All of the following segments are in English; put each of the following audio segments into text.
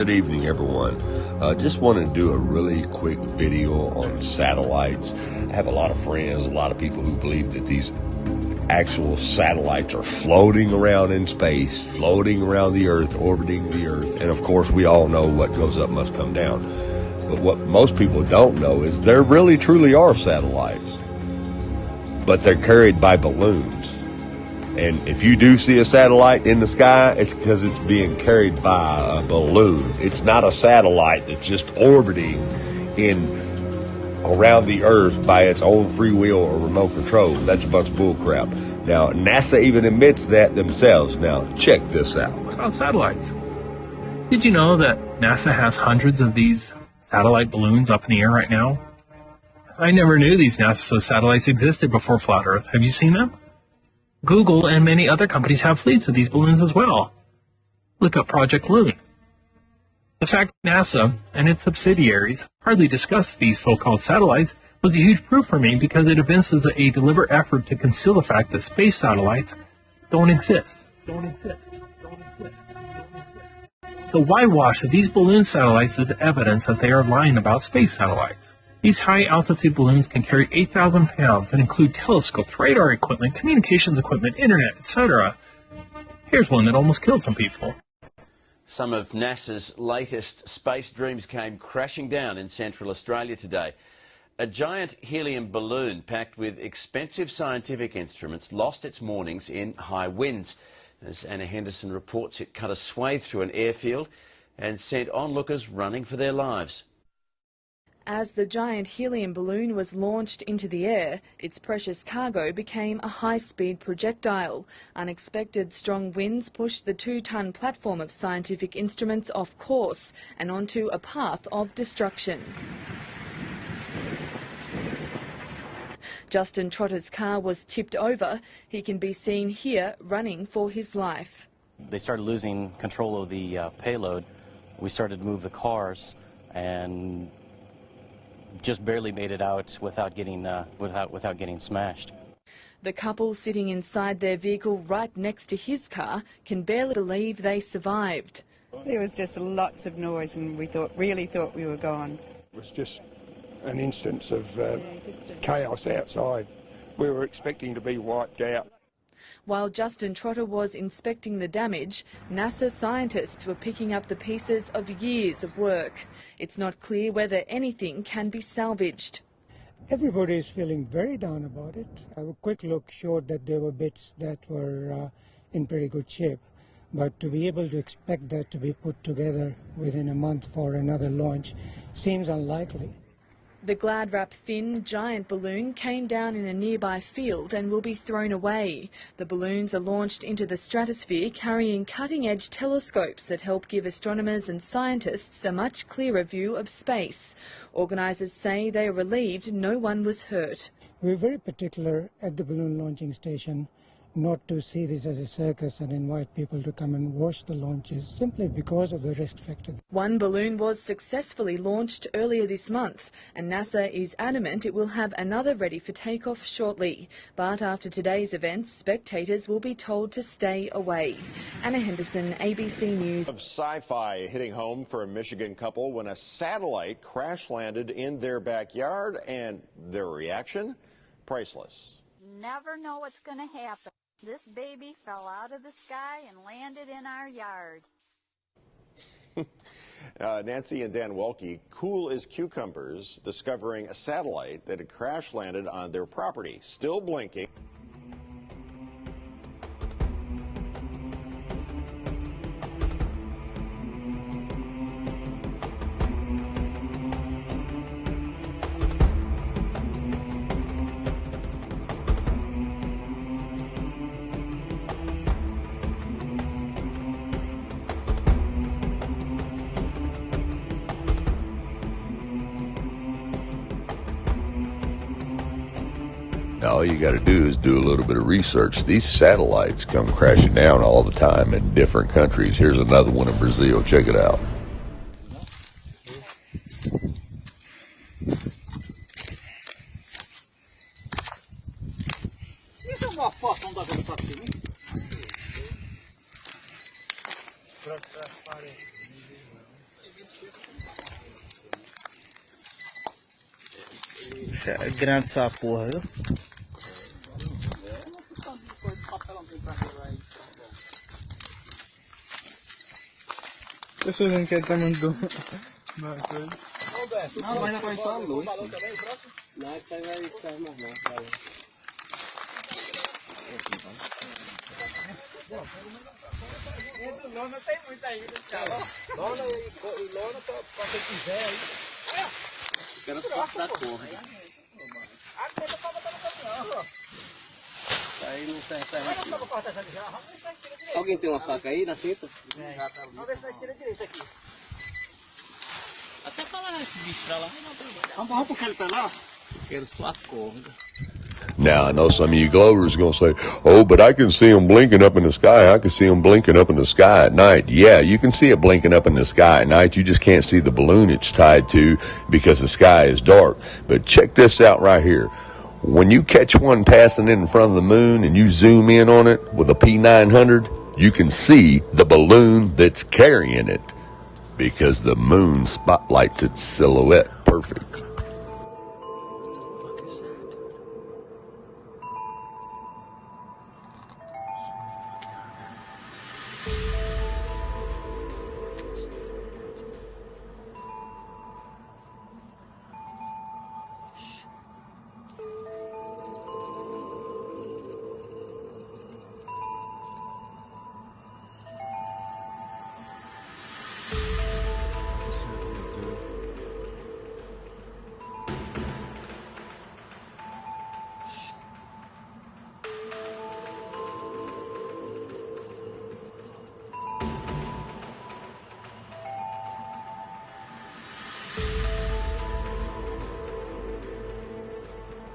Good evening, everyone. Just wanted to do a really quick video on satellites. I have a lot of friends, a lot of people who believe that these actual satellites are floating around in space, floating around the Earth, orbiting the Earth. And of course, we all know what goes up must come down. But what most people don't know is there really truly are satellites, but they're carried by balloons. And if you do see a satellite in the sky, it's because it's being carried by a balloon. It's not a satellite that's just orbiting in around the Earth by its own free will or remote control. That's a bunch of bull crap. Now, NASA even admits that themselves. Now, check this out. What about satellites? Did you know that NASA has hundreds of these satellite balloons up in the air right now? I never knew these NASA satellites existed before Flat Earth. Have you seen them? Google and many other companies have fleets of these balloons as well. Look up Project Loon. The fact that NASA and its subsidiaries hardly discuss these so-called satellites was a huge proof for me because it evinces a deliberate effort to conceal the fact that space satellites don't exist. The whitewash of these balloon satellites is evidence that they are lying about space satellites. These high-altitude balloons can carry 8,000 pounds and include telescopes, radar equipment, communications equipment, internet, etc. Here's one that almost killed some people. Some of NASA's latest space dreams came crashing down in Central Australia today. A giant helium balloon packed with expensive scientific instruments lost its moorings in high winds. As Anna Henderson reports, it cut a swathe through an airfield and sent onlookers running for their lives. As the giant helium balloon was launched into the air, its precious cargo became a high-speed projectile. Unexpected strong winds pushed the 2-ton platform of scientific instruments off course and onto a path of destruction. Justin Trotter's car was tipped over. He can be seen here running for his life. They started losing control of the payload. We started to move the cars and just barely made it out without getting smashed. The couple sitting inside their vehicle right next to his car can barely believe they survived. There was just lots of noise and we really thought we were gone. It was just an instance of chaos outside. We were expecting to be wiped out. While Justin Trotter was inspecting the damage, NASA scientists were picking up the pieces of years of work. It's not clear whether anything can be salvaged. Everybody is feeling very down about it. A quick look showed that there were bits that were in pretty good shape. But to be able to expect that to be put together within a month for another launch seems unlikely. The Glad-wrap thin, giant balloon came down in a nearby field and will be thrown away. The balloons are launched into the stratosphere carrying cutting-edge telescopes that help give astronomers and scientists a much clearer view of space. Organisers say they are relieved no one was hurt. We're very particular at the balloon launching station not to see this as a circus and invite people to come and watch the launches simply because of the risk factor. One balloon was successfully launched earlier this month, and NASA is adamant it will have another ready for takeoff shortly. But after today's events, spectators will be told to stay away. Anna Henderson, ABC News. Of sci-fi hitting home for a Michigan couple when a satellite crash landed in their backyard, and their reaction? Priceless. Never know what's going to happen. This baby fell out of the sky and landed in our yard. Nancy and Dan Welke, cool as cucumbers, discovering a satellite that had crash landed on their property, still blinking. All you got to do is do a little bit of research. These satellites come crashing down all the time in different countries. Here's another one in Brazil. Check it out. grande sapo. Isso não quer também do. Não, vai na coisa só luz. Não, isso aí vai mais não. Lona tem muita ainda, cara. Lona e lona pra quem quiser aí. Quero só da cor. Aqui eu tava botando caminhão, ó. Aí não serve. Alguém tem uma faca aí na cinta? Vamos ver se nós tira direito aqui. Até falar esse bicho pra lá. Vamos puxar ele pra lá. Quero só a corda. Now, I know some of you Glovers are going to say, oh, but I can see them blinking up in the sky. I can see them blinking up in the sky at night. Yeah, you can see it blinking up in the sky at night. You just can't see the balloon it's tied to because the sky is dark. But check this out right here. When you catch one passing in front of the moon and you zoom in on it with a P900, you can see the balloon that's carrying it because the moon spotlights its silhouette perfect.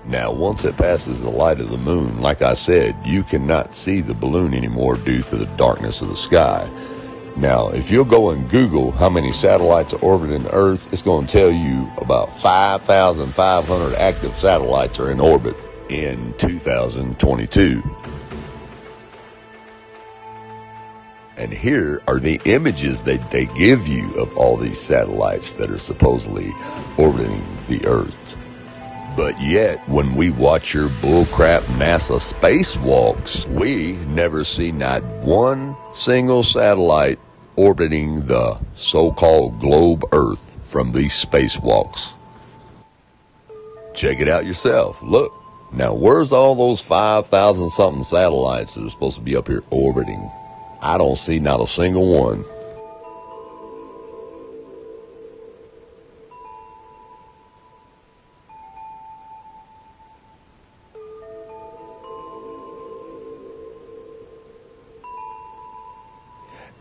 Now, once it passes the light of the moon, like I said, you cannot see the balloon anymore due to the darkness of the sky. Now, if you'll go and Google how many satellites are orbiting the Earth, it's going to tell you about 5,500 active satellites are in orbit in 2022. And here are the images that they give you of all these satellites that are supposedly orbiting the Earth. But yet, when we watch your bullcrap NASA spacewalks, we never see not one single satellite orbiting the so-called globe Earth from these spacewalks. Check it out yourself. Look. Now, where's all those 5,000 something satellites that are supposed to be up here orbiting? I don't see not a single one.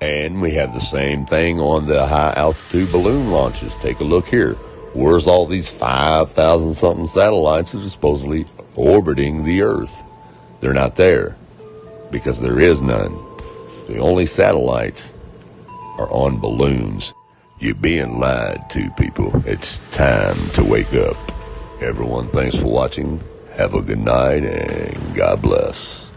And we have the same thing on the high-altitude balloon launches. Take a look here. Where's all these 5,000 something satellites that are supposedly orbiting the Earth? They're not there because there is none. The only satellites are on balloons. You're being lied to, people. It's time to wake up. Everyone, thanks for watching. Have a good night and God bless.